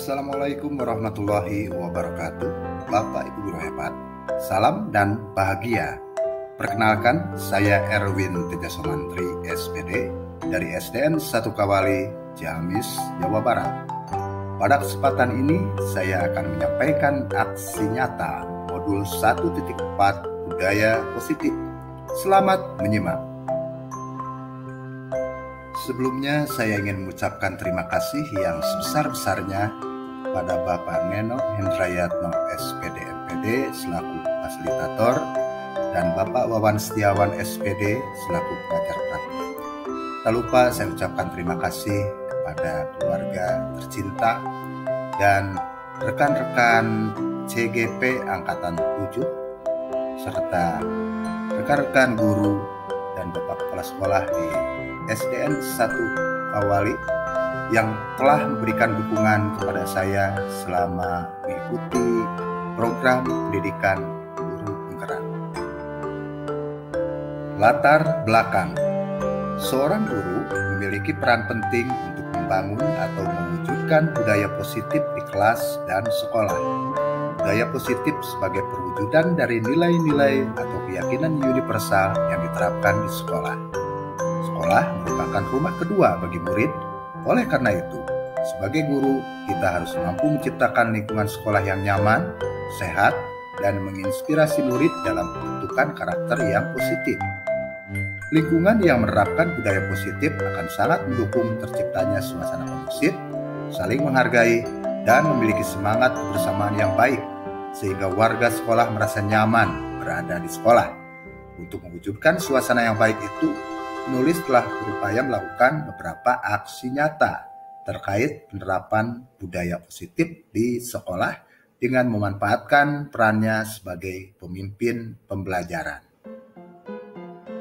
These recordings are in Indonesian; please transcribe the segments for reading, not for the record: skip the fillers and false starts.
Assalamualaikum warahmatullahi wabarakatuh. Bapak Ibu guru hebat, salam dan bahagia. Perkenalkan, saya Erwin Tegasomantri SPD dari SDN 1 Kawali, Ciamis, Jawa Barat. Pada kesempatan ini saya akan menyampaikan aksi nyata modul 1.4 budaya positif. Selamat menyimak. Sebelumnya saya ingin mengucapkan terima kasih yang sebesar-besarnya pada Bapak Neno Hendrayatno SPD MPD selaku fasilitator dan Bapak Wawan Setiawan SPD selaku pengajar praktik. Tak lupa saya ucapkan terima kasih kepada keluarga tercinta dan rekan-rekan CGP Angkatan 7 serta rekan-rekan guru dan Bapak Kepala Sekolah di SDN 1 Kawali yang telah memberikan dukungan kepada saya selama mengikuti program pendidikan guru penggerak. Latar belakang. Seorang guru memiliki peran penting untuk membangun atau mewujudkan budaya positif di kelas dan sekolah. Budaya positif sebagai perwujudan dari nilai-nilai atau keyakinan universal yang diterapkan di sekolah. Sekolah merupakan rumah kedua bagi murid. Oleh karena itu, sebagai guru, kita harus mampu menciptakan lingkungan sekolah yang nyaman, sehat, dan menginspirasi murid dalam pembentukan karakter yang positif. Lingkungan yang menerapkan budaya positif akan sangat mendukung terciptanya suasana kondusif, saling menghargai, dan memiliki semangat kebersamaan yang baik, sehingga warga sekolah merasa nyaman berada di sekolah. Untuk mewujudkan suasana yang baik itu, penulis telah berupaya melakukan beberapa aksi nyata terkait penerapan budaya positif di sekolah dengan memanfaatkan perannya sebagai pemimpin pembelajaran.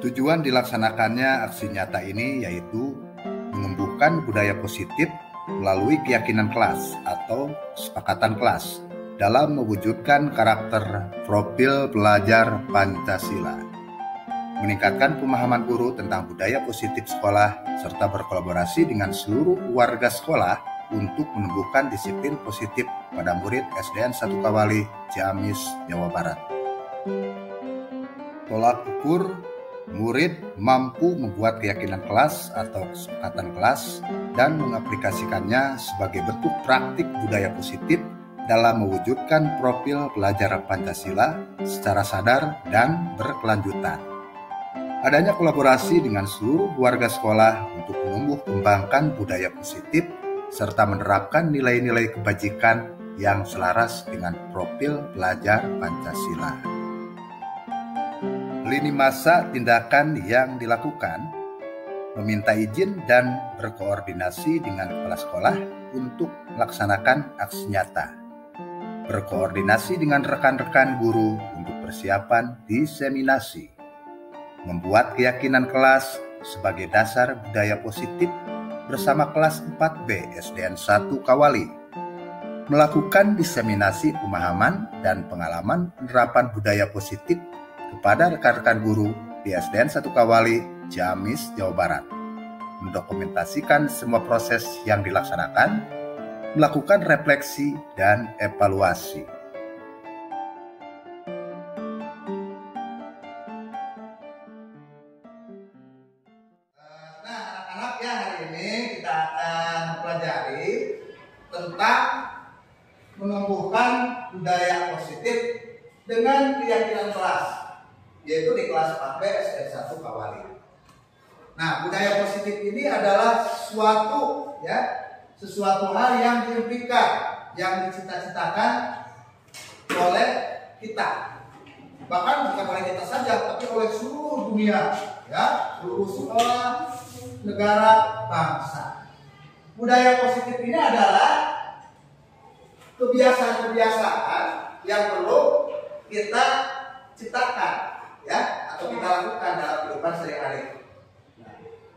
Tujuan dilaksanakannya aksi nyata ini yaitu menumbuhkan budaya positif melalui keyakinan kelas atau kesepakatan kelas dalam mewujudkan karakter profil pelajar Pancasila, meningkatkan pemahaman guru tentang budaya positif sekolah, serta berkolaborasi dengan seluruh warga sekolah untuk menumbuhkan disiplin positif pada murid SDN 1 Kawali, Ciamis, Jawa Barat. Tolak ukur, murid mampu membuat keyakinan kelas atau kesepakatan kelas dan mengaplikasikannya sebagai bentuk praktik budaya positif dalam mewujudkan profil pelajar Pancasila secara sadar dan berkelanjutan. Adanya kolaborasi dengan seluruh warga sekolah untuk menumbuh kembangkan budaya positif serta menerapkan nilai-nilai kebajikan yang selaras dengan profil pelajar Pancasila. Lini masa tindakan yang dilakukan, meminta izin dan berkoordinasi dengan kepala sekolah untuk melaksanakan aksi nyata, berkoordinasi dengan rekan-rekan guru untuk persiapan diseminasi, membuat keyakinan kelas sebagai dasar budaya positif bersama kelas 4B SDN 1 Kawali, melakukan diseminasi pemahaman dan pengalaman penerapan budaya positif kepada rekan-rekan guru di SDN 1 Kawali, Ciamis, Jawa Barat, mendokumentasikan semua proses yang dilaksanakan, melakukan refleksi dan evaluasi. Hari ini kita akan mempelajari tentang menumbuhkan budaya positif dengan keyakinan kelas, yaitu di kelas 4B SDN 1 Kawali. Nah, budaya positif ini adalah sesuatu hal yang diimpikan, yang dicita-citakan oleh kita. Bahkan bukan oleh kita saja, tapi oleh seluruh dunia, seluruh sekolah, negara, bangsa. Budaya positif ini adalah kebiasaan-kebiasaan yang perlu kita ciptakan, atau kita lakukan dalam kehidupan sehari-hari.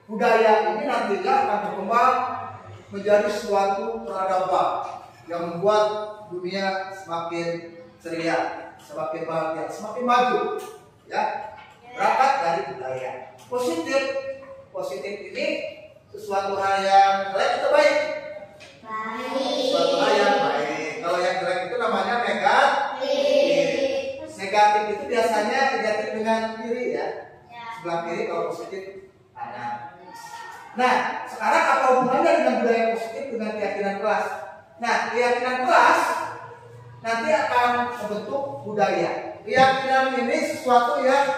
Budaya ini nantinya akan berkembang menjadi suatu peradaban yang membuat dunia semakin ceria, semakin bahagia, semakin maju. Berangkat dari budaya positif. Positif ini sesuatu hal yang baik atau baik? Baik. Suatu hal yang Negatif itu biasanya negatif dengan kiri ya. Sebelah kiri, kalau positif kanan. Nah, sekarang apa hubungannya dengan budaya positif dengan keyakinan kelas? Nah, keyakinan kelas nanti akan membentuk budaya. Keyakinan ini sesuatu yang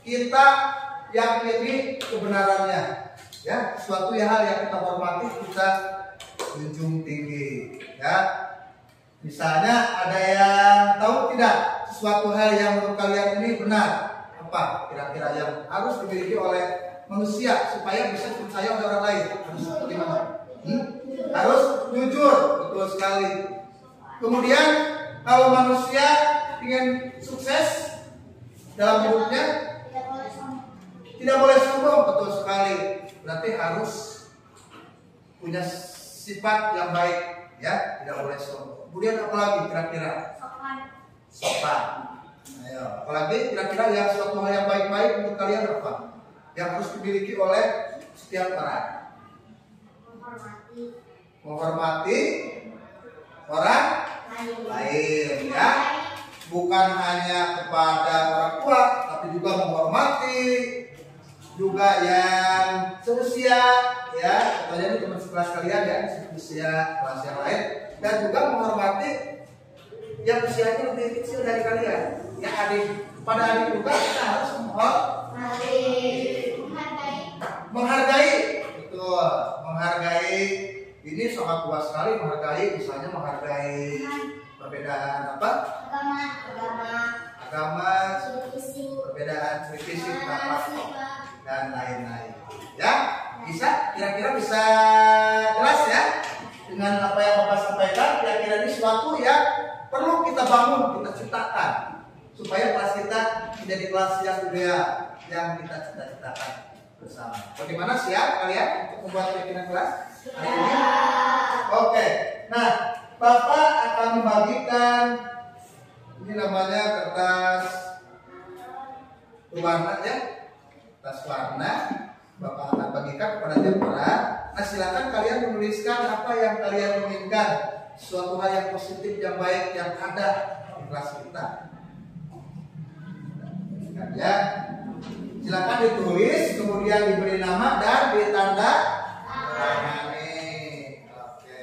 kita yakini kebenarannya, ya, suatu hal yang kita hormati, kita junjung tinggi, ya. Misalnya ada yang tahu tidak sesuatu hal yang menurut kalian ini benar, apa kira-kira yang harus dimiliki oleh manusia supaya bisa dipercaya oleh orang lain? Harus seperti mana? Harus jujur, betul sekali. Kemudian kalau manusia ingin sukses dalam hidupnya, tidak boleh sombong, betul sekali. Berarti harus punya sifat yang baik, ya, tidak boleh sombong. Kemudian apa lagi kira-kira? Sopan. Ayo, apalagi kira-kira yang suatu hal yang baik-baik untuk kalian apa? Yang harus dimiliki oleh setiap orang. Menghormati orang lain, ya. Bukan hanya kepada orang tua, tapi juga menghormati juga yang seusia, ya. Contohnya ini teman sekelas kalian ya, seusia kelas yang lain, dan juga menghormati yang usianya lebih kecil dari kalian. Ya, adik, pada adik juga kita harus menghargai, betul, menghargai. Ini sangat luas sekali, menghargai, misalnya menghargai perbedaan apa? Agama, perbedaan fisik, dan lain-lain. Ya, bisa? Kira-kira bisa jelas ya? Dengan apa yang Bapak sampaikan, kira-kira ini suatu yang perlu kita bangun, kita ciptakan, supaya kelas kita menjadi kelas yang budaya yang kita cita-citakan bersama. Bagaimana, siap kalian untuk membuat keyakinan kelas? Oke. Nah, Bapak akan membagikan, ini namanya kertas warna ya, kertas warna. Bapak akan bagikan kepada jemaah. Nah, silakan kalian menuliskan apa yang kalian inginkan, suatu hal yang positif, yang baik yang ada di kelas kita. Ya, silakan ditulis, kemudian diberi nama dan ditanda tangani. Oke.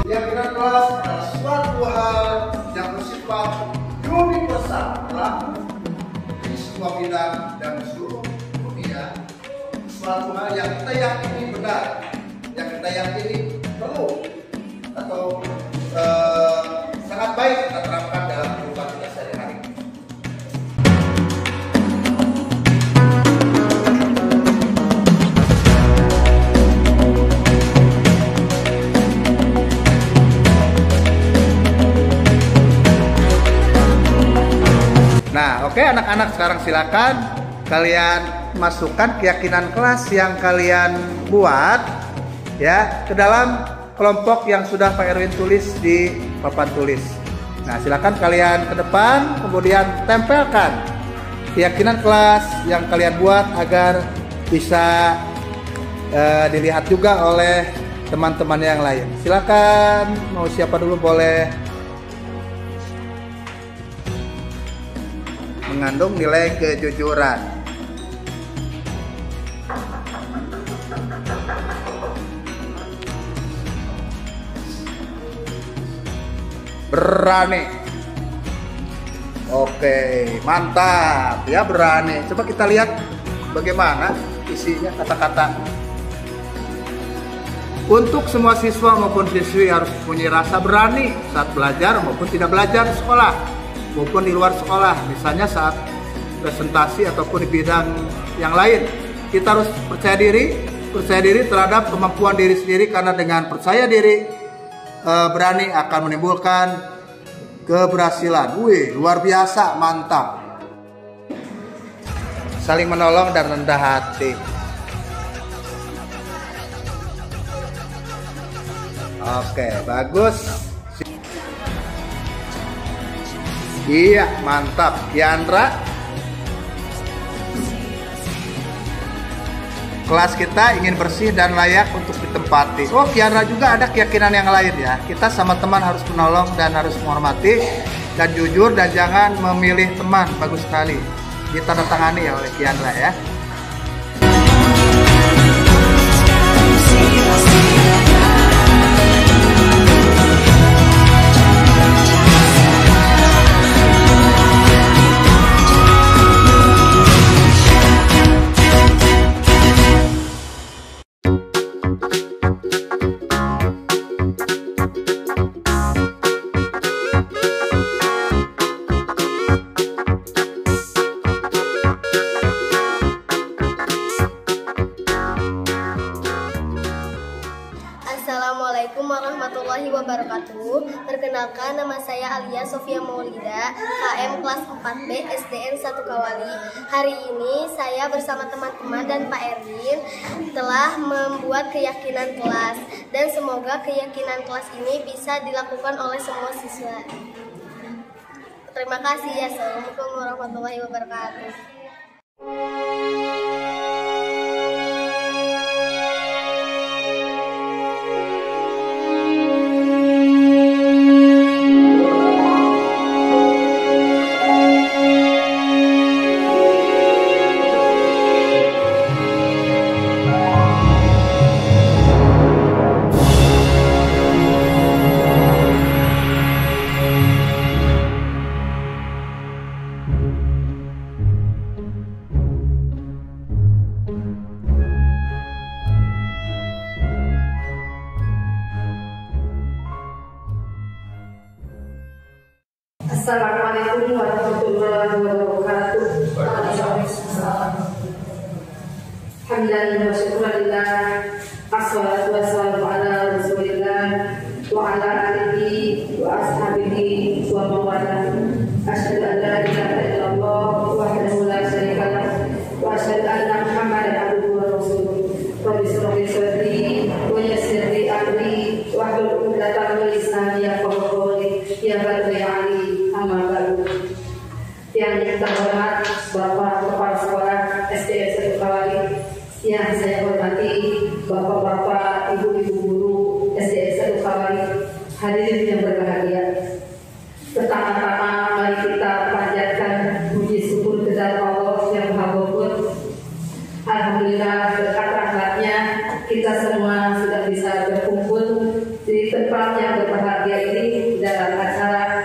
Keyakinan kelas adalah suatu hal yang bersifat universal di semua bidang dan seluruh dunia. Suatu hal yang kita yakini benar, yang kita yakini perlu atau sangat baik kita terapkan dalam kehidupan kita sehari-hari. Nah, oke anak-anak, sekarang silakan kalian masukkan keyakinan kelas yang kalian buat ya ke dalam kelompok yang sudah Pak Erwin tulis di papan tulis. Nah, silakan kalian ke depan, kemudian tempelkan keyakinan kelas yang kalian buat agar bisa dilihat juga oleh teman-teman yang lain. Silakan, mau siapa dulu boleh. Mengandung nilai kejujuran. Berani. Oke, mantap ya, berani. Coba kita lihat bagaimana isinya kata-kata. Untuk semua siswa maupun siswi harus punya rasa berani saat belajar maupun tidak belajar di sekolah maupun di luar sekolah, misalnya saat presentasi ataupun di bidang yang lain. Kita harus percaya diri terhadap kemampuan diri sendiri, karena dengan percaya diri berani akan menimbulkan keberhasilan. Wih, luar biasa, mantap. Saling menolong dan rendah hati. Oke, bagus. Iya, mantap. Yandra, kelas kita ingin bersih dan layak untuk ditempati. Oh, Kiandra juga ada keyakinan yang lain ya. Kita sama teman harus menolong dan harus menghormati dan jujur dan jangan memilih teman. Bagus sekali. Ditandatangani ya oleh Kiandra ya. Assalamualaikum warahmatullahi wabarakatuh. Perkenalkan, nama saya Alia Sofia Maulida, KM kelas 4B SDN 1 Kawali. Hari ini saya bersama teman-teman dan Pak Erwin telah membuat keyakinan kelas, dan semoga keyakinan kelas ini bisa dilakukan oleh semua siswa. Terima kasih ya. Assalamualaikum warahmatullahi wabarakatuh. Assalamualaikum warahmatullahi wabarakatuh. Alhamdulillah wa syukurillah. Assalatu wassalamu ala Rasulillah wa ala alihi wa ashabihi wa mawalah. Asyhadu an la ilaha illallah wahdahu la syarika lah wa asyhadu anna Muhammadan abduhu wa rasuluh. Rabbi shrah li sadri wa yassir li amri wahlul 'uqdatam min lisani yafqahu qawli. Ya Rabbi ya Ali, amma ba'du. Yang terhormat Bapak Kepala Sekolah SDN 1 Kawali, yang saya hormati Bapak-bapak, Ibu-ibu guru SDN 1 Kawali, hadirin yang berbahagia. Pertama-tama mari kita panjatkan puji syukur kepada Allah yang Maha Pengampun. Alhamdulillah berkat rahmatnya kita semua sudah bisa berkumpul di tempat yang berbahagia ini dalam acara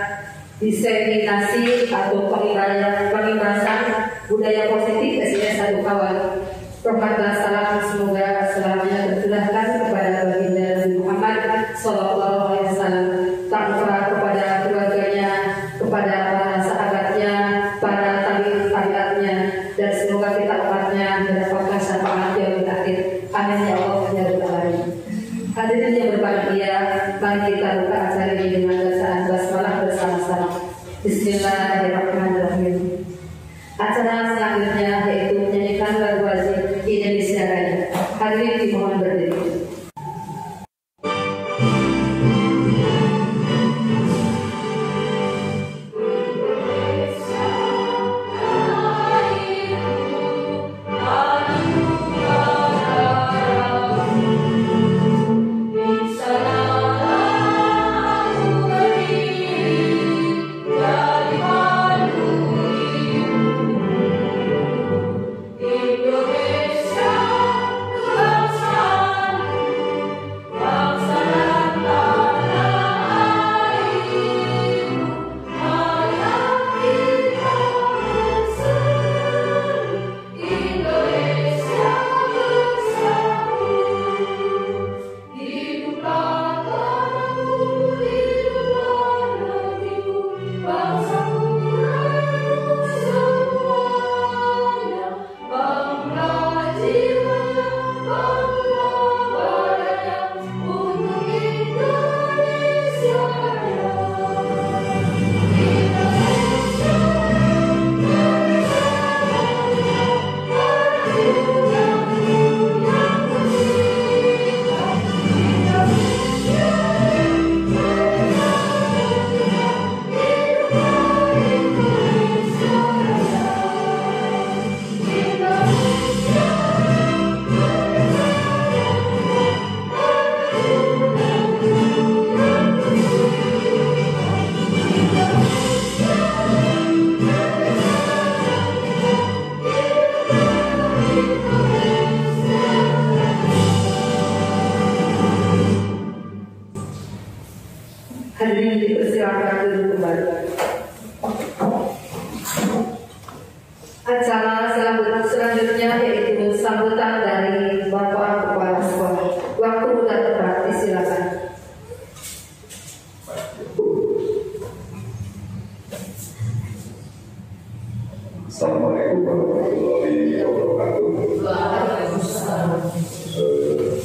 diseminasi atau pengibasan budaya positif SDN 1 Kawali. Rahmat dan salam semoga selamanya tercurahkan kepada baginda Nabi Muhammad Sallallahu Alaihi Wasallam, tak lupa kepada keluarganya, kepada para sahabatnya, para tabi'atnya, dan semoga kita umatnya mendapatkan syafaat yang akhir. Amin ya Allah ya Rabbal Alamin. Hadirin yang berbahagia, mari kita buka acara ini dengan bacaan basmalah bersama-sama. Bismillahirrahmanirrahim. Acara selanjutnya yaitu menyanyikan lagu wajib Indonesia Raya. Hadirin dimohon berdiri. Indonesia, bangsa acara selanjutnya yaitu sambutan dari Bapak Kepala Sekolah. Waktu dan tempat disilakan. Assalamualaikum warahmatullahi wabarakatuh.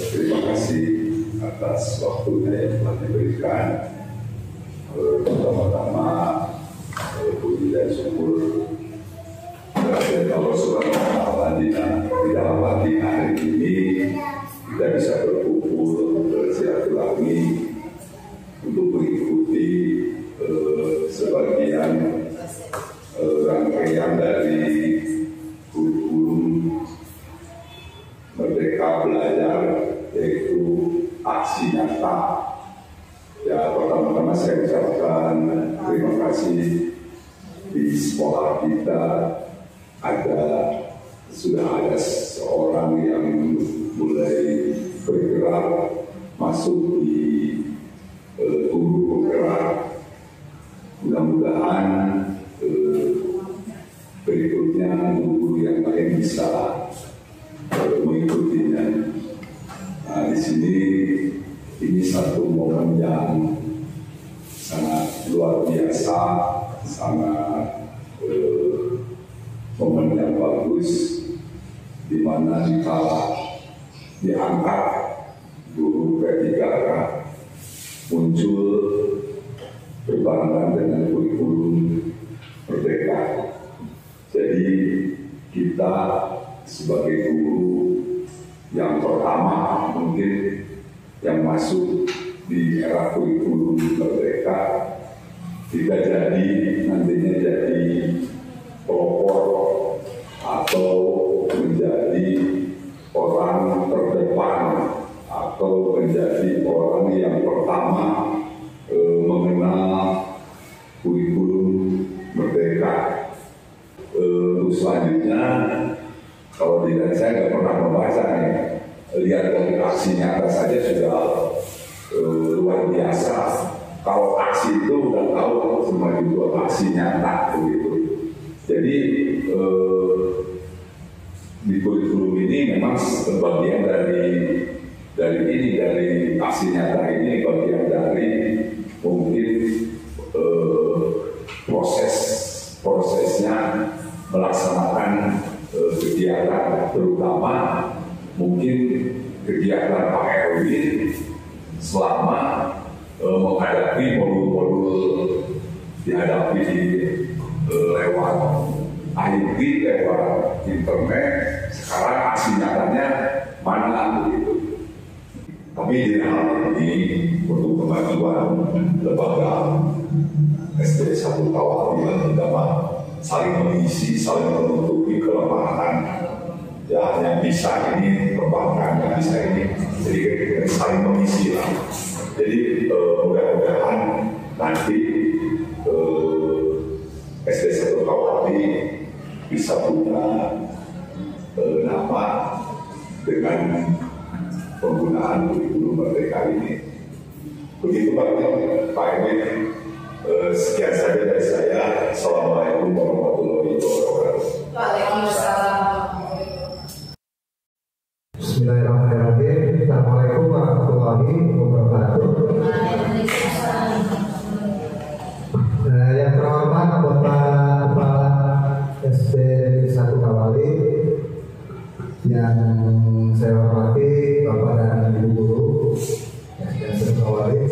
Terima kasih atas waktunya yang telah diberikan. Pertama-tama puji dan syukur kepada Allah Subhanahu wa Ta'ala di dalam pagi hari ini kita bisa berkumpul bersilaturahmi untuk mengikuti sebagian rangkaian dari kurikulum Merdeka Belajar, yaitu aksi nyata. Ya, pertama-tama saya ucapkan terima kasih di sekolah kita sudah ada seorang yang mulai bergerak masuk di guru penggerak. Mudah-mudahan berikutnya guru yang lain bisa mengikutinya. Nah, di sini ini satu momen yang sangat luar biasa, sangat momen yang bagus, di mana dikala diangkat guru P3K muncul berbarengan dengan kurikulum Merdeka. Jadi kita sebagai guru yang pertama mungkin yang masuk di era kurikulum Merdeka, kita nantinya jadi pelopor atau menjadi orang terdepan atau menjadi orang yang pertama mengenal kurikulum Merdeka. Selanjutnya, kalau tidak, saya nggak pernah membaca nih, lihat dari aksi nyata saja sudah luar biasa. Kalau aksi itu udah tahu semua itu aksi nyata begitu. Jadi di kurikulum ini memang bagian dari aksi nyata ini, bagian dari mungkin prosesnya melaksanakan kegiatan, terutama mungkin kegiatan Pak Erwin selama menghadapi modul-modul dihadapi lewat IT, lewat internet. Sekarang aksi nyatanya mana begitu. Tapi di hal ini untuk kemajuan lembaga SD 1 Kawali yang kita saling mengisi, saling menutupi kelemahan. Ya, yang bisa ini perbankan, yang bisa ini, jadi kita saling mengisi lah. Jadi mudah-mudahan nanti SD 1 Kawali bisa punya nama dengan penggunaan kurikulum Merdeka ini. Begitu Pak Emil. Sekian saja dari saya. Assalamualaikum warahmatullahi wabarakatuh. Waalaikumsalam. Bismillahirrahmanirrahim. Assalamualaikum warahmatullahi wabarakatuh. Yang terhormat Bapak Kepala SD 1 Kawali, yang saya hormati Bapak dan Ibu Guru SD 1 Kawali.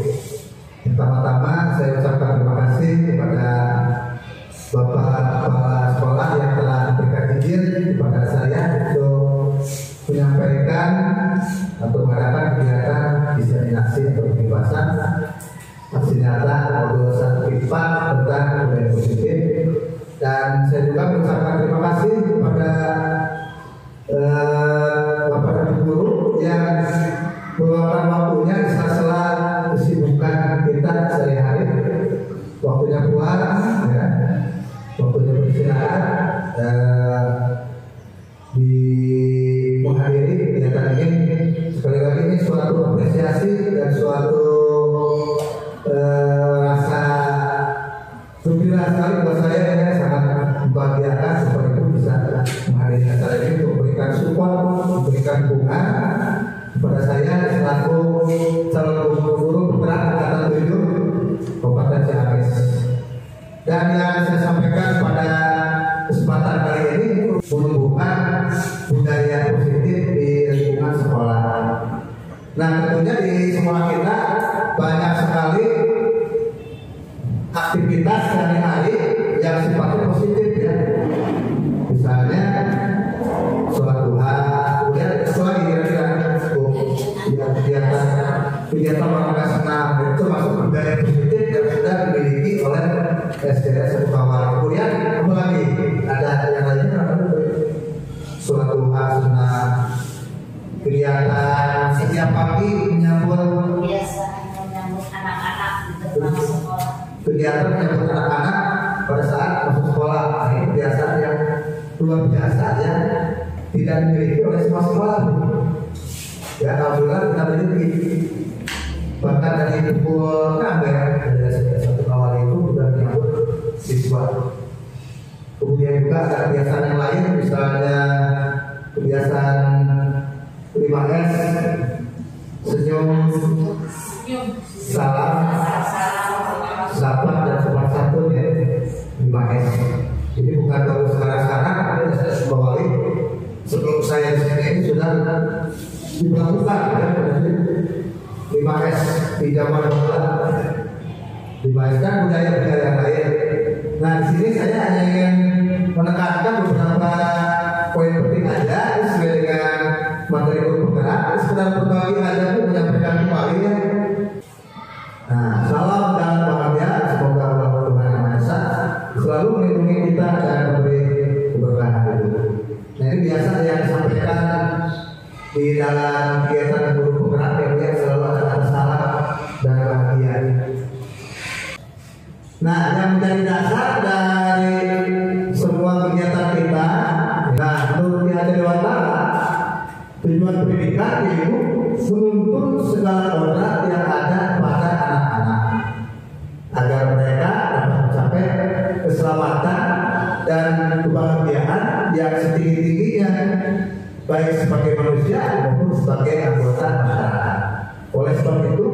Pertama-tama saya ucapkan terima kasih kepada Bapak Kepala Sekolah yang telah memberikan izin kepada saya untuk menyampaikan atau mengadakan kegiatan diseminasi atau pembahasan aksi nyata modul 1 IPA tentang budaya positif. Dan saya juga mengucapkan terima kasih kepada Bapak dan Guru yang meluangkan waktunya di sela-sela kesibukan kita sehari-hari, waktunya pulang, ya, waktunya beristirahat, di menghadiri kegiatan ini. Sekali lagi ini suatu apresiasi dan suatu rasa gembira sekali buat saya, ya, sangat membahagiakan seperti itu bisa dukungan kepada saya selaku calon guru penggerak angkatan 7 Kabupaten Ciamis. Dan yang saya sampaikan pada kesempatan kali ini menumbuhkan budaya positif di lingkungan sekolah. Nah, tentunya di sekolah kita banyak sekali aktivitas sehari-hari yang sifatnya positif ya. Misalnya sholat duha, kemudian sekolah kira-kira kegiatan olahraga senam itu masuk budaya positif yang sudah dimiliki oleh SDN 1 Kawali. Kemudian apa lagi? Ada yang lainnya apa? Sholat duha, senam, kegiatan setiap pagi menyambut anak-anak gitu masuk sekolah. Kegiatan menyambut anak-anak pada saat masuk sekolah. Nah, ini kebiasaan yang luar biasa ya, tidak dimiliki oleh semua sekolah. Ya, alhamdulillah kita miliki. Bahkan dari pukul 6 ya, dari SDN 1 Kawali itu sudah menyambut siswa. Kemudian juga ada kebiasaan yang lain, misalnya kebiasaan 5S, senyum, salam, sahabat dan sopan santun ya, 5S. Ini bukan baru sekarang-sekarang, ada SDN Kawali. Sebelum saya di sini ini sudah dilakukan ya, 5S di zaman dahulu. 5S kan budaya-budaya lain. Nah, di sini saya hanya ingin menekankan beberapa poin penting aja sesuai dengan materi guru penggerak. Sekedar berbagi aja pun menyampaikan kembali ya. Nah, salam dan bahagia semoga Allah Tuhan Yang Maha Esa selalu melindungi kita dan memberi keberkahan itu. Nah, ini biasa yang disampaikan di dalam kegiatan guru penggerak yang selalu ada salam dan bahagia. Nah, yang menjadi dasar dari semua kegiatan kita, nah, menurut Ki Hajar Dewantara, tujuan pendidikan itu menuntun segala kodrat yang ada pada anak-anak agar mereka dapat mencapai keselamatan dan kebahagiaan yang setinggi-tingginya, baik sebagai manusia maupun sebagai anggota masyarakat. Oleh sebab itu,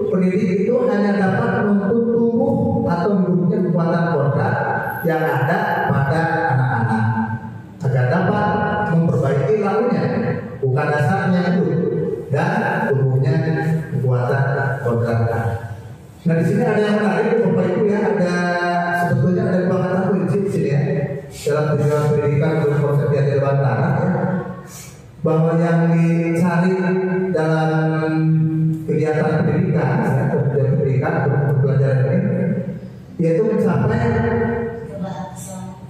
pendidik itu hanya dapat menuntut tumbuh atau hidupnya kekuatan kodrat yang ada pada anak-anak agar dapat memperbaiki lakunya, bukan dasarnya itu, dan tumbuhnya kekuatan kodrat. Nah, di sini ada yang menarik, Bapak Ibu ya, ada sebetulnya ada dua kata kunci di sini ya dalam tujuan pendidikan menurut konsep Ki Hajar Dewantara ya, bahwa yang dicari dalam kegiatan pendidikan, kegiatan pendidikan untuk pelajaran ini, yaitu mencapai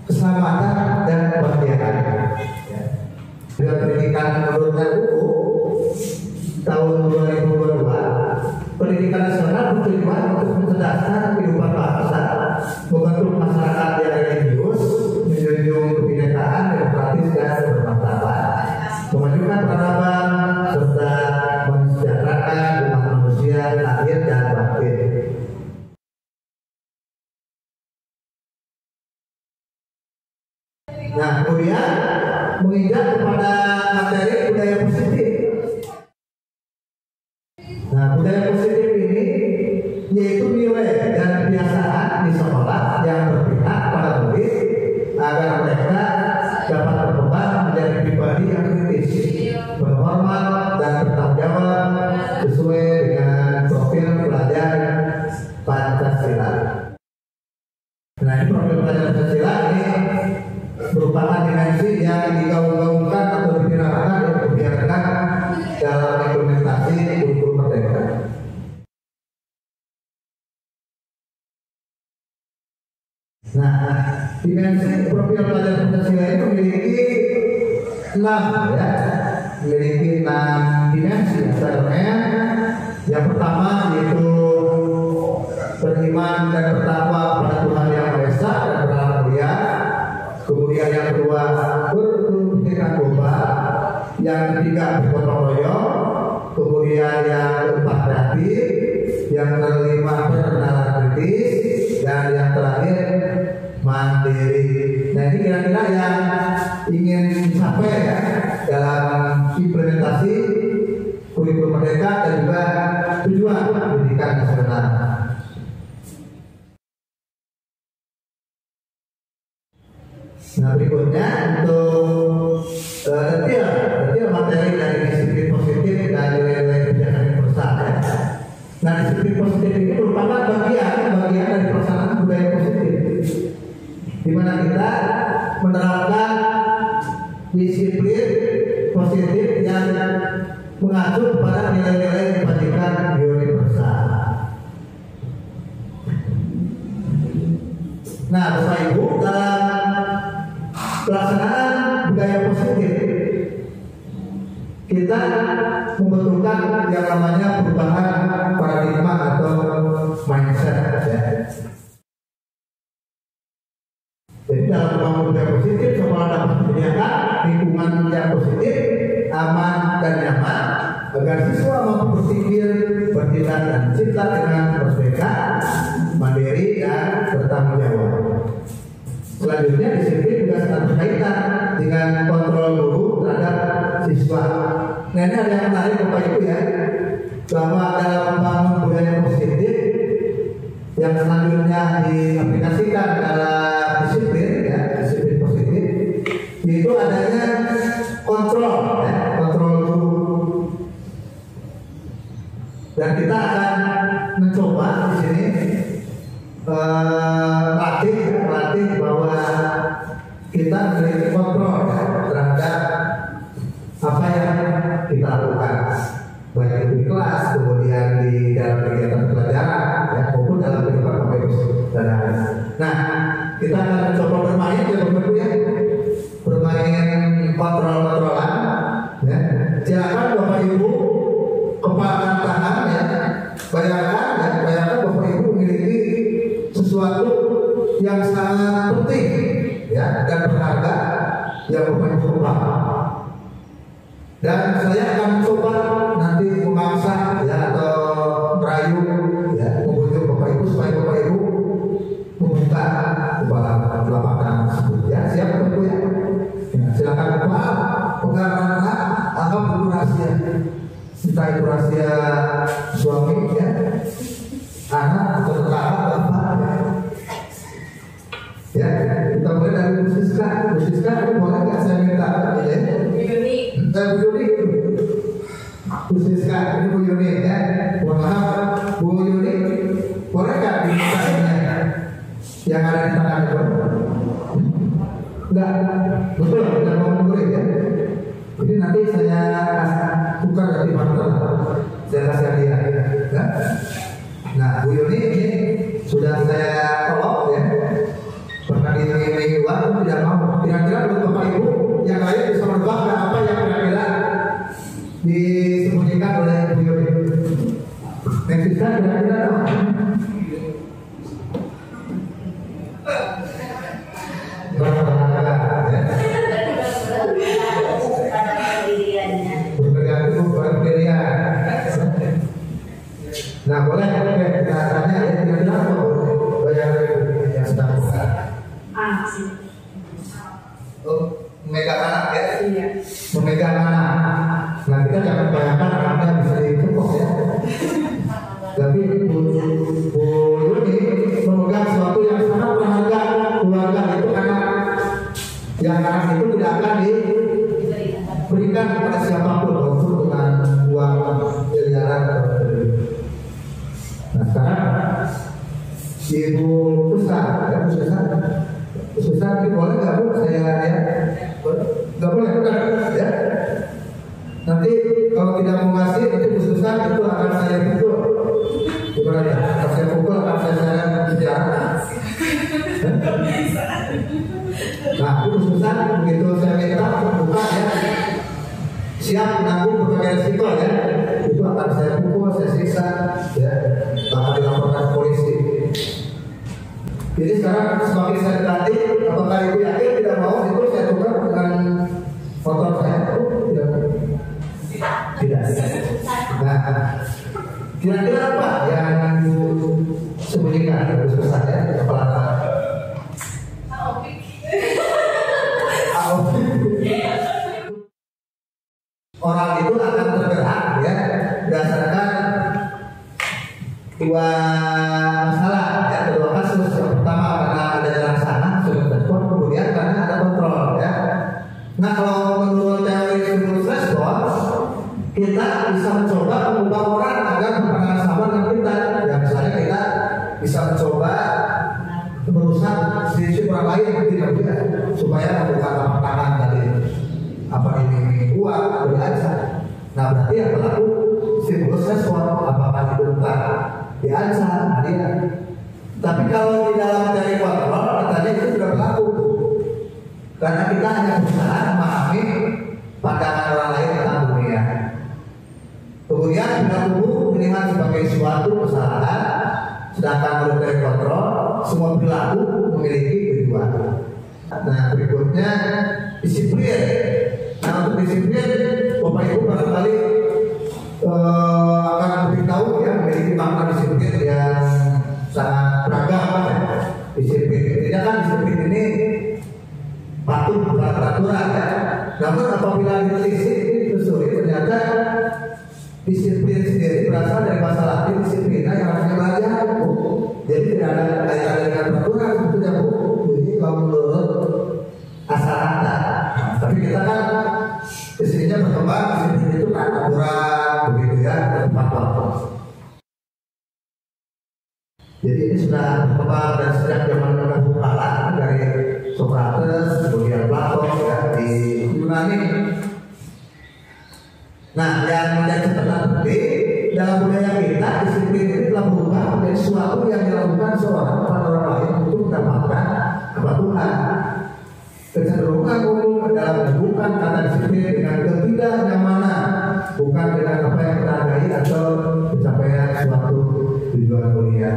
keselamatan dan kebahagiaan. Dengan pendidikan menurut RUU tahun 2022, pendidikan nasional bertujuan untuk mencerdaskan kehidupan bangsa, membentuk masyarakat yang religius, menjunjung kebinekaan, demokratis dan bermartabat, memajukan peradaban serta mensejahterakan umat manusia lahir dan batin. Nah, kemudian menginjak kepada materi budaya positif. Nah, budaya positif ini yaitu nilai dan kebiasaan di sekolah yang berpihak pada murid agar mereka dapat berkembang menjadi pribadi yang kritis, berhormat dan bertanggung jawab sesuai dengan profil pelajar Pancasila. Nah, ini profil pelajar Pancasila ini merupakan dimensi yang digaung-gaungkan atau dipiratakan dan dibiarkan dalam implementasi kurikulum merdeka. Nah, dimensi profil pelajar Pancasila itu memiliki 6 ya, memiliki 6 dimensi. Misalnya, yang pertama yaitu beriman dan bertakwa pada Tuhan Yang Maha Esa dan beragama mulia. Kemudian yang kedua berpikiran global, yang ketiga bergotong royong, kemudian yang keempat kreatif, yang kelima berkenalan kritis, dan yang terakhir mandiri. Nah, ini kira-kira yang ingin dicapai ya dalam implementasi kurikulum merdeka dan juga tujuan pendidikan nasional. Nah, berikutnya untuk detail materi dari disiplin positif dan nilai-nilai kebijakan universal ya. Nah, disiplin positif ini merupakan bagian dari pelaksanaan budaya positif, di mana kita menerapkan disiplin positif yang mengacu pada nilai-nilai kebajikan universal. Nah, Bapak Ibu, dalam pelaksanaan budaya positif kita membutuhkan yang namanya perubahan paradigma atau mindset ya. Jadi dalam membangun budaya positif, sekolah dapat menyediakan lingkungan yang positif, aman dan nyaman agar siswa mampu berpikir, bertindak dan cipta dengan merdeka, mandiri dan bertanggung jawab. Selanjutnya disiplin juga sangat berkaitan dengan kontrol guru terhadap siswa. Nah, ini ada yang menarik Bapak Ibu ya, bahwa dalam membangun budaya positif yang selanjutnya diaplikasikan dalam disiplin ya, disiplin positif itu adanya kontrol ya, kontrol guru. Dan kita akan mencoba di sini melatih bahwa kita memiliki kontrol ya, terhadap apa yang kita lakukan, baik itu di kelas, kemudian di dalam kegiatan pelajaran, ya, maupun dalam kehidupan Bapak Ibu sederhana. Nah, kita akan mencoba bermain ya Bapak Ibu ya, bermain kontrol-kontrolan. Ya. Silakan Bapak Ibu kepalkan tangan ya, bayangkan Bapak Ibu memiliki sesuatu yang sangat penting ya dan berharga yang Bapak Ibu lupa. Dan saya akan coba nanti memaksa ya atau merayu ya membujuk Bapak Ibu supaya Bapak Ibu membuka lapangan tersebut ya. Siap Bapak Ibu ya? Ya silakan buka, pegang anggap itu rahasia, entah itu rahasia suami ya, anak atau tetangga bapak ya. Kita mulai dari Bu Siska. Bu Siska boleh nggak saya minta ya? Bu Yuni, Bu Siska, ini Bu Yuni ya. Mohon maaf, Bu Yuni, boleh nggak diminta yang ada di tangan Ibu? Enggak, betul, tidak mau murid ya. Jadi nanti saya tukar dari partner, saya kasih dia. Ya. Nah, Bu Yuni ini sudah saya tolong ya. Bahkan di minggu lalu tidak mau. Kira-kira untuk Bapak Ibu yang lain bisa menebak apa yang kira-kira disembunyikan oleh Bu Yuni. Yang bisa kira-kira apa? Bergantung pada pendirian. Nah, boleh kita tanya ya kira-kira apa? Bayar yang sedang buka. Anak sih. Oh, memegang anak ya? Iya. Memegang anak. Nah, kita jangan bayangkan anaknya bisa dikepok ya. Tapi Bu Yuni memegang sesuatu yang sangat berharga. Keluarga itu anak. Yang anak itu tidak akan diberikan kepada siapapun walaupun dengan uang miliaran. Nah, sekarang Ibu Pusat, ya Bu Pusat, ini boleh nggak Bu saya ya? Nggak boleh bukan ya? Nanti kalau tidak mau ngasih, nanti Bu Pusat itu akan saya pukul. Gimana ya? Kalau saya pukul akan saya bicara. Nah, Bu Pusat begitu saya minta buka ya, siap menanggung berbagai resiko ya. Itu akan saya pukul, saya siksa ya, bahkan dilaporkan polisi. Jadi sekarang semakin saya dilatih, apakah Ibu yakin tidak mau itu saya tukar dengan motor saya? Tidak. Nah, kira-kira apa yang sembunyikan Bu Pusat ya, kepala tangan? Orang moral itu akan tergerak ya berdasarkan dua masalah ya, kedua kasus. Yang pertama karena ada laksana sudah respon, kemudian karena ada kontrol ya. Nah kalau menurut teori stimulus respon, kita bisa mencoba mengubah orang agar berpandangan sama dengan kita. Ya misalnya kita bisa mencoba merusak sisi orang lain tidak juga supaya membuka telapak tangan tadi apa ini uang berbiasa. Nah berarti yang berlaku stimulus respon, apakah itu bukan diancam dia. Tapi kalau di dalam teori kontrol katanya itu sudah berlaku karena kita hanya berusaha memahami pandangan orang lain tentang dunia. Kemudian bila tubuh melihat sebagai suatu kesalahan, sedangkan menurut teori kontrol semua perilaku memiliki tujuan. Nah berikutnya disiplin. Nah untuk disiplin, Bapak Ibu barangkali akan beritahu ya memiliki makna disiplin yang sangat beragam ya. Disiplin tidak kan disiplin ini patuh pada peraturan ya. Namun apabila ditelisik ini ditelusuri ternyata disiplin sendiri berasal dari masalah disiplin yang harusnya belajar Bu. Jadi tidak ada kaitan dengan peraturan sebetulnya Bu. Jadi kalau menurut asal kata. Tapi kita kan disininya berkembang disiplin itu kan aturan begitu ya dan tepat waktu. Jadi ini sudah berkembang dan sejak zaman dahulu kala dari Socrates kemudian Plato ya di Yunani. Nah yang menjadi catatan penting dalam budaya kita disiplin ini telah berubah menjadi sesuatu yang dilakukan seorang kepada orang lain untuk mendapatkan kepatuhan. Kecenderungan umum dalam bukan kata disiplin dengan ketidaknyamanan, bukan dengan apa yang kita hargai atau pencapaian suatu tujuan mulia.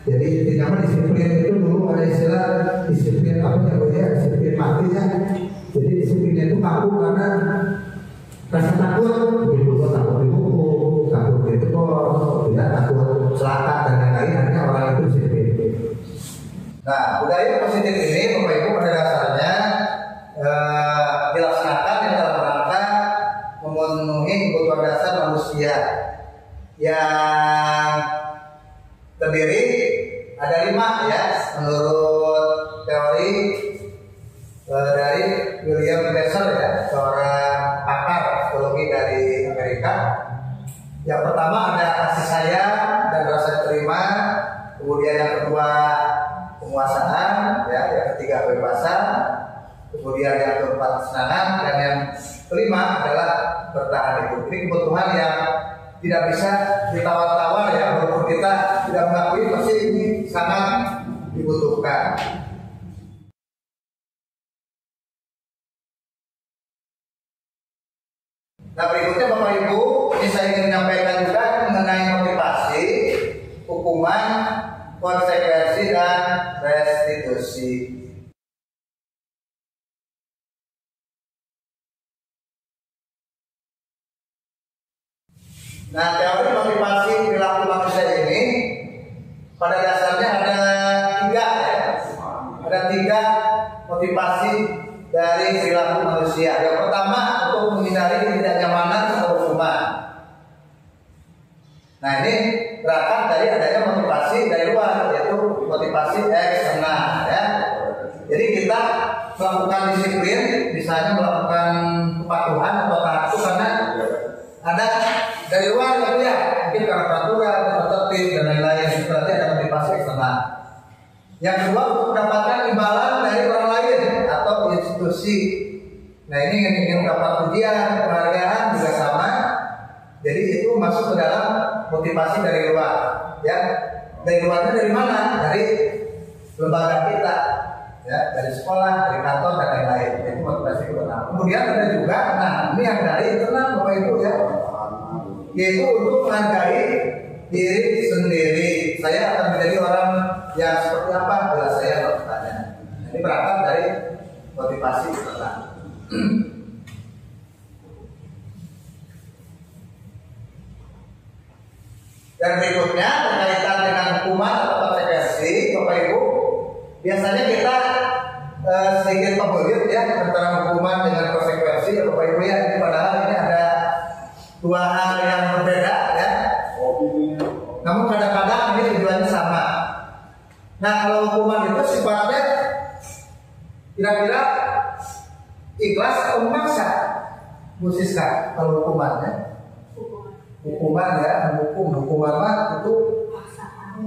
Jadi intinya disiplin itu dulu ada istilah disiplin apa ya, disiplin mati ya. Jadi disiplinnya itu kaku karena rasa takut, begitu takut dihukum, takut ditekor, tidak takut celaka dan lain-lain. Akhirnya orang itu disiplin. Nah, budaya positif ini Bapak Ibu pada dasarnya dilaksanakan dalam rangka memenuhi kebutuhan dasar manusia yang terdiri ada 5 ya menurut teori dari William Glasser ya, seorang pakar psikologi dari Amerika. Yang pertama ada kasih sayang dan rasa terima, kemudian yang kedua penguasaan, ya, yang ketiga kebebasan, kemudian yang keempat kesenangan, dan yang kelima adalah bertahan hidup. Ini kebutuhan yang tidak bisa ditawar-tawar ya, walaupun kita tidak mengakui pasti ini sangat dibutuhkan. Nah berikutnya Bapak Ibu, ini saya ingin menyampaikan juga mengenai motivasi, hukuman, konsekuensi dan restitusi. Nah teori motivasi perilaku manusia ini pada dasarnya ada 3 ya. Ada 3 motivasi dari perilaku manusia. Yang pertama untuk menghindari ketidaknyamanan atau hukuman. Nah ini berangkat dari adanya motivasi dari luar, yaitu motivasi eksternal ya. Jadi kita melakukan disiplin, misalnya melakukan kepatuhan atau taat itu karena ada dari luar ya, mungkin karena peraturan atau tertib dan lain-lain. Itu berarti ada motivasi eksternal. Yang kedua untuk mendapatkan imbalan dari orang lain atau institusi. Nah ini yang ingin mendapat pujian, penghargaan juga sama. Jadi itu masuk ke dalam motivasi dari luar, ya. Dari luarnya dari mana? Dari lembaga kita, ya, dari sekolah, dari kantor dan lain-lain. Itu motivasi internal. Kemudian ada juga, nah ini yang dari internal Bapak Ibu ya, yaitu untuk menghargai diri sendiri. Saya akan menjadi orang yang seperti apa bila saya melakukannya. Ini berangkat dari motivasi internal. Dan berikutnya berkaitan dengan hukuman atau konsekuensi, Bapak Ibu. Biasanya kita sedikit pembelit ya antara hukuman dengan konsekuensi, Bapak Ibu ya. Ini padahal ini ada dua hal yang berbeda ya. Namun kadang-kadang ini tujuannya sama. Nah, kalau hukuman itu sifatnya kira-kira ikhlas atau memaksa, Bu Siska? Kalau hukumannya, hukuman ya, hukuman mah itu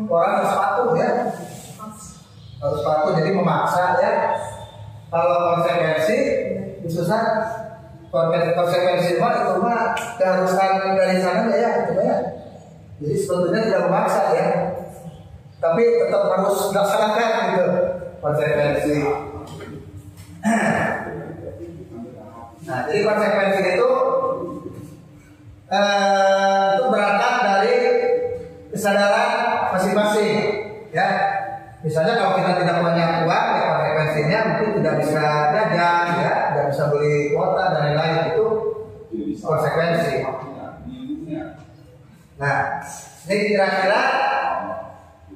orang harus patuh ya, harus patuh, jadi memaksa ya. Kalau konsekuensi, khususnya konsekuensi mah itu mah keharusan dari sana ya, gitu ya. Jadi sebetulnya tidak memaksa ya, tapi tetap harus dilaksanakan gitu konsekuensi. Nah, jadi konsekuensi itu berangkat dari kesadaran masing-masing ya. Misalnya kalau kita tidak punya uang, ya konsekuensinya mungkin tidak bisa jajan ya, tidak bisa beli kuota dan lain-lain, itu konsekuensi. Nah, ini kira-kira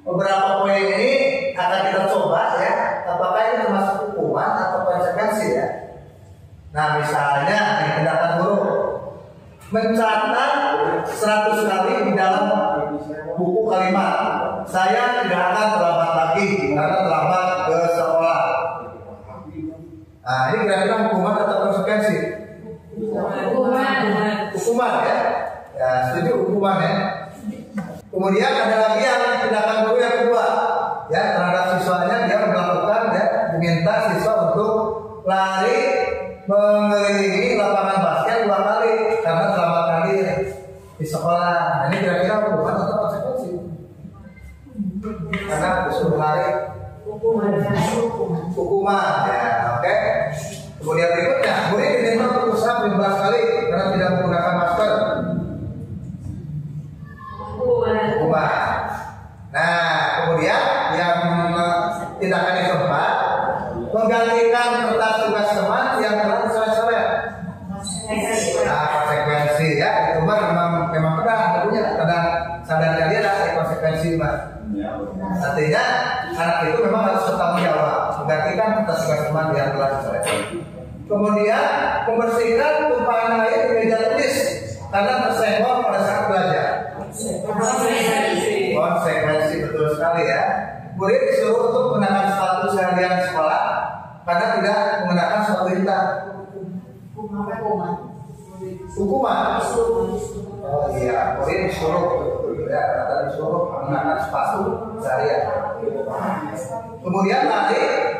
beberapa poin ini akan kita coba ya, apakah ini termasuk hukuman atau konsekuensi ya. Nah, misalnya tindakan buruk, mencatat 100 kali di dalam buku kalimat, saya tidak akan terlambat lagi karena terlambat ke sekolah. Nah, ini kira-kira hukuman atau konsekuensi? Hukuman ya. Ya, setuju hukuman ya. Kemudian ada lagi yang tindakan buruk yang kedua ya, terhadap siswanya, dia melakukan ya, meminta siswa untuk lari mengelilingi lapangan basket 2 kali karena terlambat lagi di sekolah. Nah, ini kira-kira hukuman atau konsekuensi? Karena disuruh lari, hukuman ya, oke. Kemudian berikutnya, murid diminta untuk usaha 15 kali karena tidak menggunakan masker, hukuman. Nah, kemudian yang tindakan yang keempat, menggantikan kertas tugas teman yang telah dicoret-coret. Nah, konsekuensi ya, itu memang benar tentunya, karena sadarnya dia ada konsekuensi Mbak. Artinya anak itu memang harus bertanggung jawab, menggantikan kertas tugas teman yang telah dicoret. Kemudian membersihkan tumpahan air di meja tulis karena tersenggol pada saat belajar. Konsekuensi betul sekali ya. Murid disuruh untuk mengenakan sepatu seharian sekolah karena tidak mengenakan sepatu hitam. Hukuman. Oh iya, murid disuruh ya, kata disuruh mengenakan sepatu seharian. Kemudian lari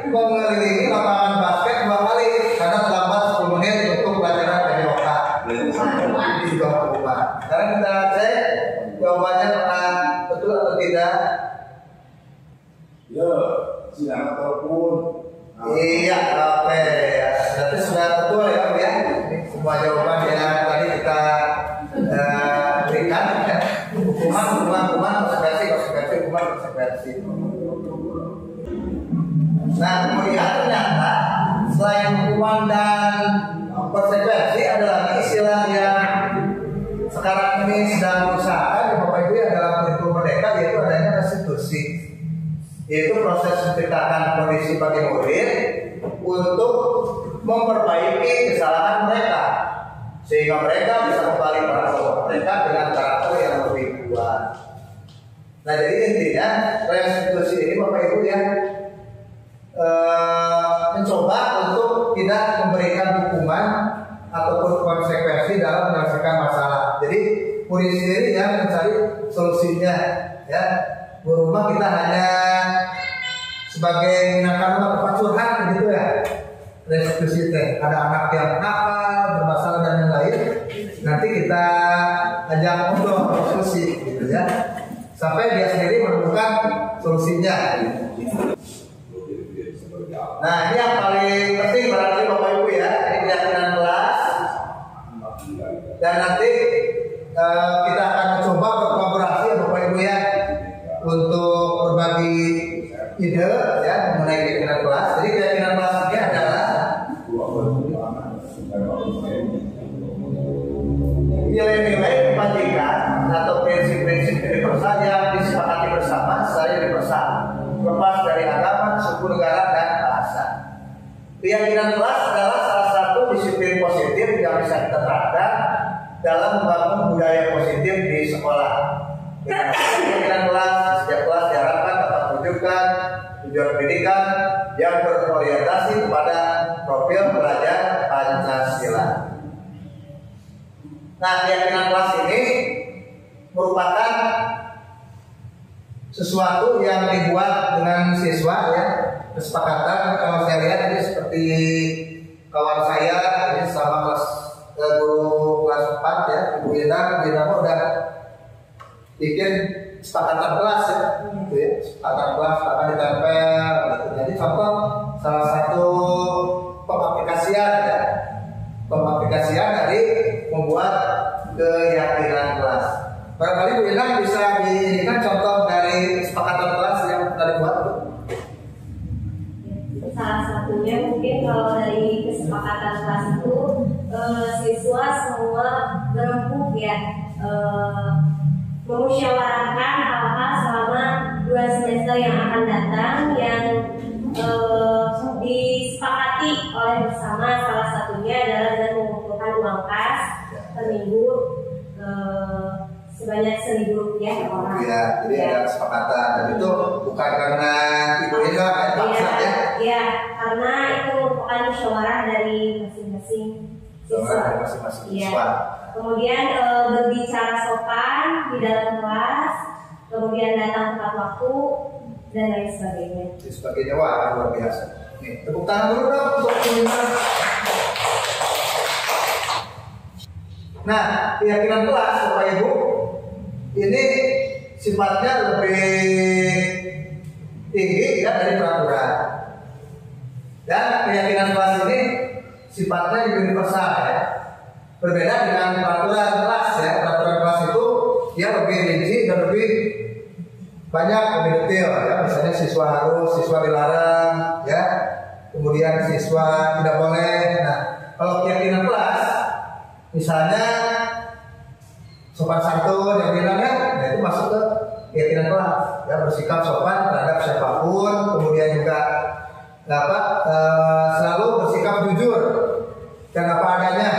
mengelilingi lapangan basket 2 kali karena terlambat 10 menit untuk pelajaran PJOK. Ini juga hukuman. Sekarang kita cek jawabannya apakah betul atau tidak. Ya, silakan telepon. Iya, oke ya. Berarti sudah betul ya, Bu ya. Semua jawaban yang tadi kita berikan ya. Hukuman, konsekuensi, konsekuensi. Nah, kemudian ternyata selain hukuman dan konsekuensi, ada lagi istilah yang sekarang ini sedang berusaha di Bapak Ibu ya dalam kurikulum merdeka, yaitu adanya restitusi, yaitu proses menciptakan kondisi bagi murid untuk memperbaiki kesalahan mereka sehingga mereka bisa kembali pada kelompok mereka dengan karakter yang lebih kuat. Nah, jadi intinya restitusi ini Bapak Ibu ya mencoba untuk tidak memberikan hukuman ataupun konsekuensi dalam menyelesaikan masalah. Jadi murid sendiri yang mencari solusinya ya. Di rumah kita hanya sebagai minangkabau tempat curhat begitu ya. Restitusi ada anak yang nakal, bermasalah dan yang lain, nanti kita ajak ngobrol diskusi gitu ya, sampai dia sendiri menemukan solusinya. Nah, ini yang paling penting barangkali Bapak Ibu ya, ini keyakinan kelas, dan nanti kita akan mencoba berkolaborasi ya Bapak Ibu ya untuk berbagi ide ya mengenai keyakinan kelas. Jadi keyakinan kelas ini adalah nilai-nilai kebajikan atau prinsip-prinsip universal yang disepakati bersama secara universal, lepas dari agama, suku, negara, dan bahasa. Keyakinan kelas adalah salah satu disiplin positif yang bisa kita terapkan dalam membangun budaya positif di sekolah. Pimpinan kelas, setiap kelas diharapkan dapat mewujudkan tujuan pendidikan yang berorientasi kepada profil pelajar Pancasila. Nah, keyakinan kelas ini merupakan sesuatu yang dibuat dengan siswa ya, kesepakatan. Kalau saya lihat ini seperti kawan saya ini sama kelas guru kelas 4 ya, Ibu Ina udah bikin kesepakatan kelas ya, gitu ya, kesepakatan kelas akan ditempel gitu. Jadi contoh salah satu pengaplikasian dari membuat keyakinan kelas. Barangkali Bu Ina bisa diberikan contoh dari kesepakatan kelas yang kita buat. Salah satunya mungkin kalau dari kesepakatan kelas itu siswa semua berembuk ya memusyawarahkan hal-hal selama 2 semester yang akan datang yang disepakati oleh bersama. Salah satunya adalah dengan mengumpulkan uang kas per minggu sebanyak Rp1.000 per orang. Iya, jadi ada kesepakatan dan itu bukan karena Ibu Ina paksa ya. Iya, karena itu merupakan musyawarah dari masing-masing siswa. Kemudian berbicara sopan di dalam kelas, kemudian datang tepat waktu dan lain sebagainya. Wah, luar biasa. Nih, tepuk tangan dulu dong untuk Bu Ina. Nah, keyakinan kelas Bapak Ibu ini sifatnya lebih tinggi ya dari peraturan. Dan keyakinan kelas ini sifatnya universal ya. Berbeda dengan peraturan kelas ya. Peraturan kelas itu dia lebih rinci dan lebih banyak, lebih detail ya. Misalnya siswa dilarang ya. Kemudian siswa tidak boleh. Nah, kalau keyakinan kelas misalnya sopan santun yang bilangnya, nah itu masuk ke keyakinan kelas ya, bersikap sopan terhadap siapapun, kemudian juga selalu bersikap jujur dan apa adanya.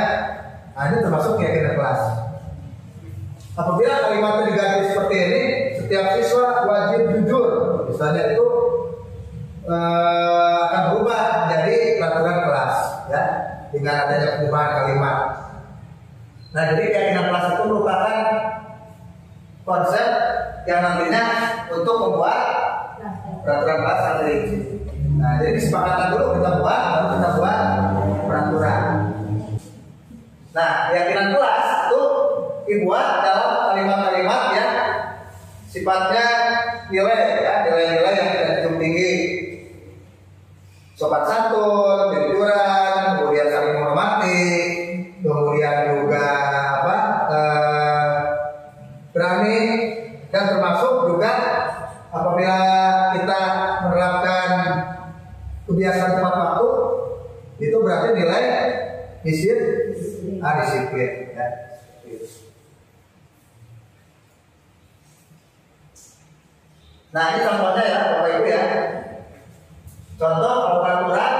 Nah, ini termasuk keyakinan kelas. Apabila kalimatnya diganti seperti ini, setiap siswa wajib jujur, misalnya itu akan berubah menjadi peraturan kelas ya, dengan adanya perubahan kalimat. Nah, jadi keyakinan kelas itu merupakan konsep yang nantinya untuk membuat peraturan kelas yang rinci. Nah, jadi kesepakatan dulu kita buat, baru kita buat peraturan. Nah, keyakinan kelas itu dibuat dalam kalimat-kalimat yang sifatnya nilai ya, nilai-nilai yang cukup tinggi. Sopan santun, kejujuran, kemudian saling menghormati, kemudian juga berani, dan termasuk juga apabila kita menerapkan kebiasaan tepat waktu, itu berarti nilai disiplin ya. Nah, ini contohnya ya Bapak Ibu ya. Contoh kalau peraturan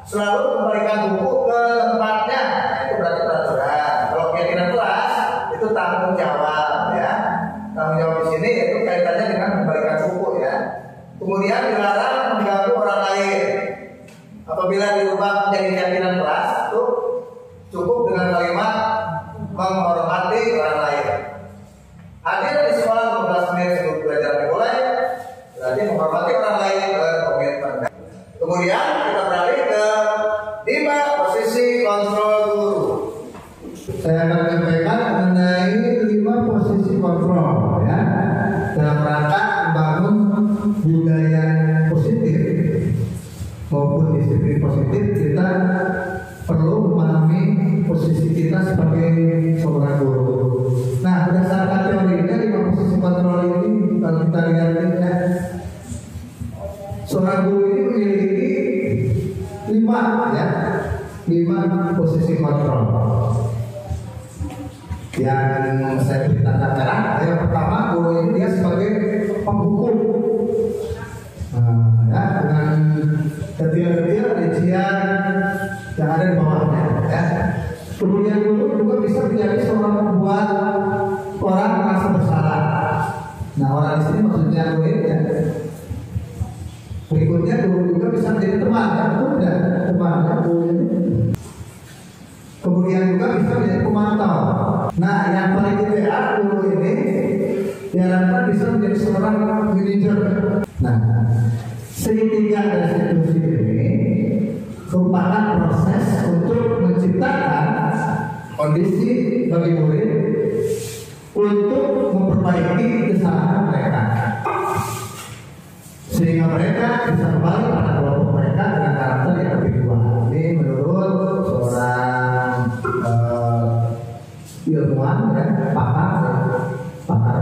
selalu kembalikan buku ke tempatnya, nah, itu berarti peraturan. Kalau keyakinan kelas itu tanggung jawab ya. Tanggung jawab di sini yaitu kaitannya dengan kembalikan buku ya. Kemudian dilarang mengganggu orang lain. Apabila dirubah menjadi keyakinan kelas itu cukup dengan kalimat menghormati orang lain. Hadir di sekolah 15 menit sebelum belajar dimulai, berarti menghormati orang lain berkomitmen. Kemudian kita beralih ke 5 posisi kontrol guru. Saya akan menyampaikan mengenai 5 posisi kontrol ya, dalam rangka membangun budaya positif maupun disiplin positif. Kita perlu memahami posisi kita sebagai seorang guru. Nah, berdasarkan teorinya 5 posisi kontrol ini, kalau kita lihat ya, seorang guru ini memiliki 5 posisi kontrol. Yang saya beri tanda merah, yang pertama, guru ini dia sebagai penghukum ya, dengan detail-detail rincian yang ada di bawahnya ya. Kemudian guru juga bisa menjadi seorang membuat orang merasa bersalah. Nah, orang di sini maksudnya murid ya. Berikutnya guru juga bisa menjadi teman, ya, betul tidak? Teman, ya, guru ini. Kemudian juga bisa menjadi pemantau. Nah, yang paling ideal guru ini diharapkan bisa menjadi seorang manajer. Nah, segitiga dari institusi ini merupakan proses untuk menciptakan kondisi bagi murid untuk memperbaiki kesalahan mereka, sehingga mereka bisa kembali pada kelompok mereka dengan karakter yang lebih kuat. Ini menurut seorang ilmuwan, ya, pakar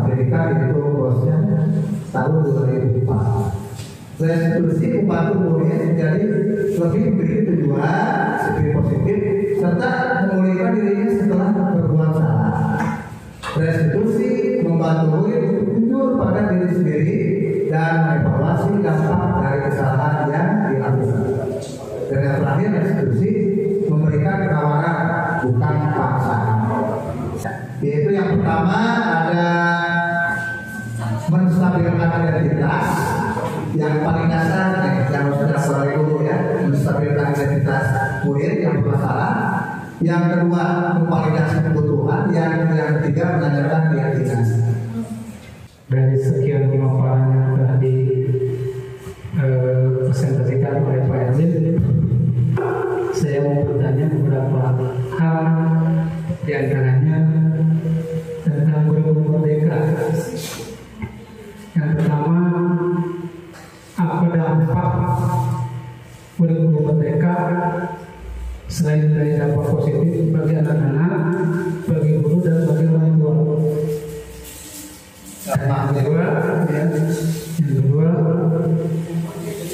pendidikan, itu bosnya tahun 2004. Restitusi membantu murid menjadi lebih memiliki tujuan, lebih positif, serta memulihkan dirinya setelah berbuat salah. Restitusi membantu murid jujur pada diri sendiri dan mengevaluasi dampak dari kesalahan yang dilakukan. Dan yang terakhir, restitusi memberikan penawaran, bukan paksaan. Yaitu yang pertama ada menstabilkan identitas. Yang paling dasar yang harus dilakukan guru, ya, menstabilkan identitas murid yang bermasalah. Yang kedua, memvalidasi kebutuhan. Yang ketiga, menanyakan keyakinan. Dari sekian pemaparan yang telah dipresentasikan oleh Pak Erwin, saya mau bertanya beberapa hal, di antaranya tentang kurikulum merdeka. Yang pertama, apa dampak kurikulum merdeka selain dari dampak positif bagi anak-anak, bagi guru dan bagi orang tua? Yang kedua,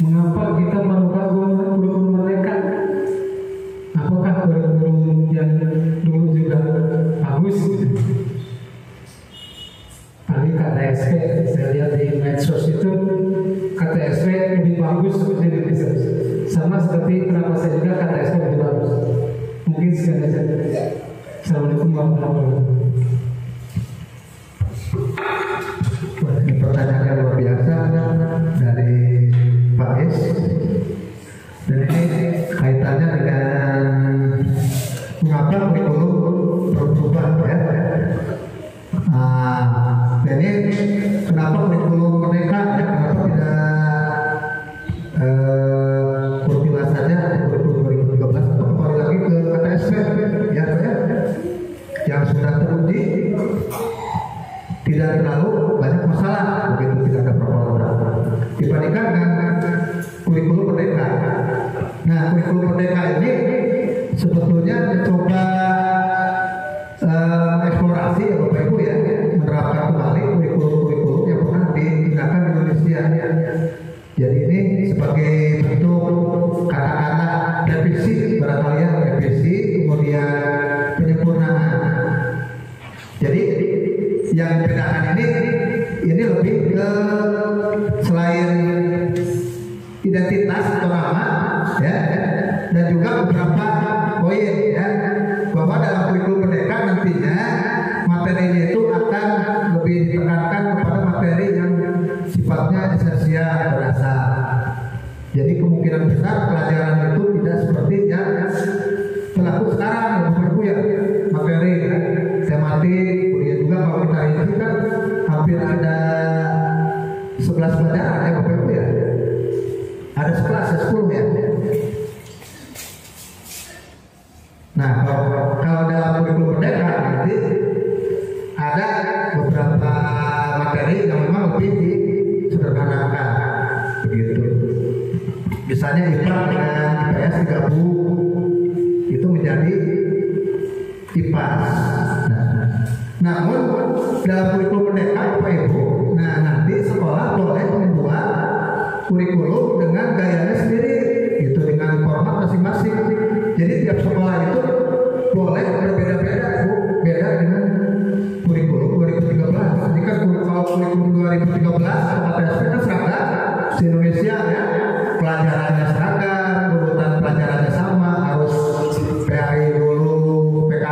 mengapa kita melakukan kurikulum merdeka? Apakah kurikulum yang dulu juga bagus? Tadi KTSP, saya lihat di medsos itu KTSP lebih bagus seperti Indonesia. Sama seperti kenapa saya juga KTSP lebih bagus. Mungkin sekian saja. Assalamualaikum warahmatullahi wabarakatuh. Ini pertanyaan yang luar biasa dari Pak Es. Dan ini kaitannya dengan mengapa kurikulum berubah, ya. Jadi kenapa kurikulum merdeka, ya, kenapa tidak kurikulum saja kurikulum 2013 atau kembali lagi ke KTSP, ya, yang sudah teruji tidak terlalu banyak masalah, begitu tidak ada problem dibandingkan dengan kurikulum merdeka. Nah, kurikulum merdeka ini sebetulnya mencoba eksplorasi, ya Bapak Ibu, ya, menerapkan kembali kurikulum-kurikulum yang pernah digunakan di Indonesia. Jadi ini sebagai bentuk katakanlah revisi, barangkali ya, revisi, kemudian penyempurnaan. Jadi yang dibedakan ini lebih ke selain identitas atau nama, ya, dan juga beberapa poin, ya, bahwa dalam kurikulum merdeka nantinya materinya itu akan lebih ditekankan kepada materi yang sifatnya esensial, berdasar. Jadi kemungkinan besar pelajaran itu tidak seperti yang berlaku sekarang, Bapak Ibu, ya, materi, ya, tematik, kemudian juga kalau kita ini kan hampir ada 11 pelajaran, ya Bapak Ibu, ya, ada 10 ya. Nah, kalau dalam kurikulum merdeka nanti ada beberapa materi yang memang lebih disederhanakan, begitu. Misalnya IPA dengan IPS digabung, itu menjadi IPAS. Namun dalam kurikulum merdeka, Bapak Ibu, nah nanti sekolah boleh membuat kurikulum dengan gayanya sendiri, itu dengan format masing-masing. Jadi tiap sekolah itu boleh berbeda-beda, Bu, beda dengan kurikulum 2013. Jadi kan kalau kurikulum 2013 KTSP kan seragam di Indonesia, ya, pelajarannya seragam, urutan pelajarannya sama, harus PAI dulu, PKB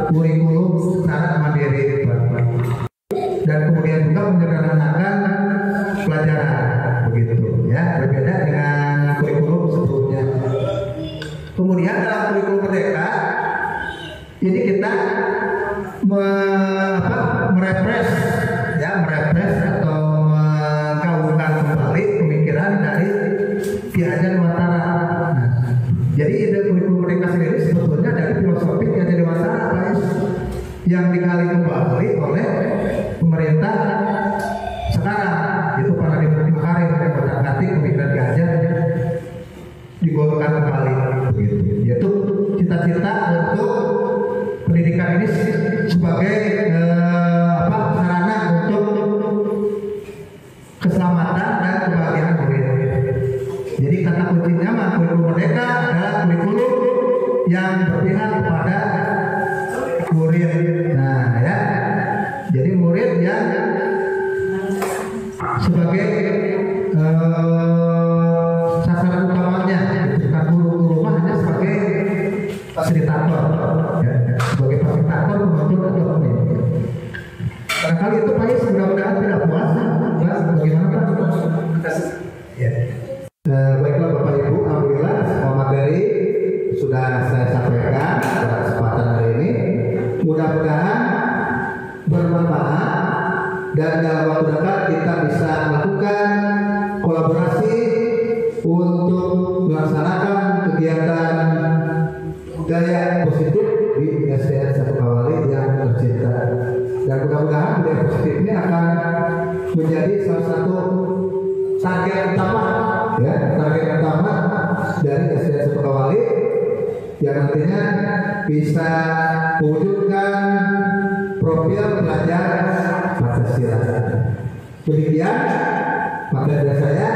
kurikulum secara mandiri, dan kemudian juga menyederhanakan pelajaran, begitu ya, berbeda dengan kurikulum sebelumnya. Kemudian dalam kurikulum Merdeka ini kita merepres atau menggaungkan kembali pemikiran dari Ki Hajar Dewantara. Nah, jadi ide kurikulum Merdeka sendiri sebetulnya dari filosofi Ki Hajar Dewantara yang digali kembali oleh pemerintah sekarang, itu paradigma Makarim yang berangkati pemikiran Ki Hajar digolongkan kembali, begitu. Yaitu cita-cita untuk pendidikan ini sebagai sarana untuk keselamatan dan kebahagiaan murid. Jadi kata kuncinya mah kurikulum Merdeka adalah kurikulum yang berpihak kepada murid. Nah ya, jadi murid yang sebagai sasaran utamanya, bukan guru hanya sebagai fasilitator, ya, sebagai fasilitator pembentuk atau pemimpin. Barangkali itu Pak Is mudah-mudahan tidak puas, Mas, bagaimana Pak? Ya. Baiklah Bapak Ibu, alhamdulillah semua materi sudah saya sampaikan pada kesempatan hari ini. Mudah-mudahan bermanfaat dan dalam waktu dekat kita bisa melakukan kolaborasi untuk melaksanakan kegiatan budaya positif di SDN 1 Kawali yang tercinta. Dan mudah-mudahan budaya positif ini akan menjadi salah satu target utama, ya, target utama dari SDN 1 Kawali yang nantinya bisa mewujudkan profil pelajar Pancasila. Demikian materi saya.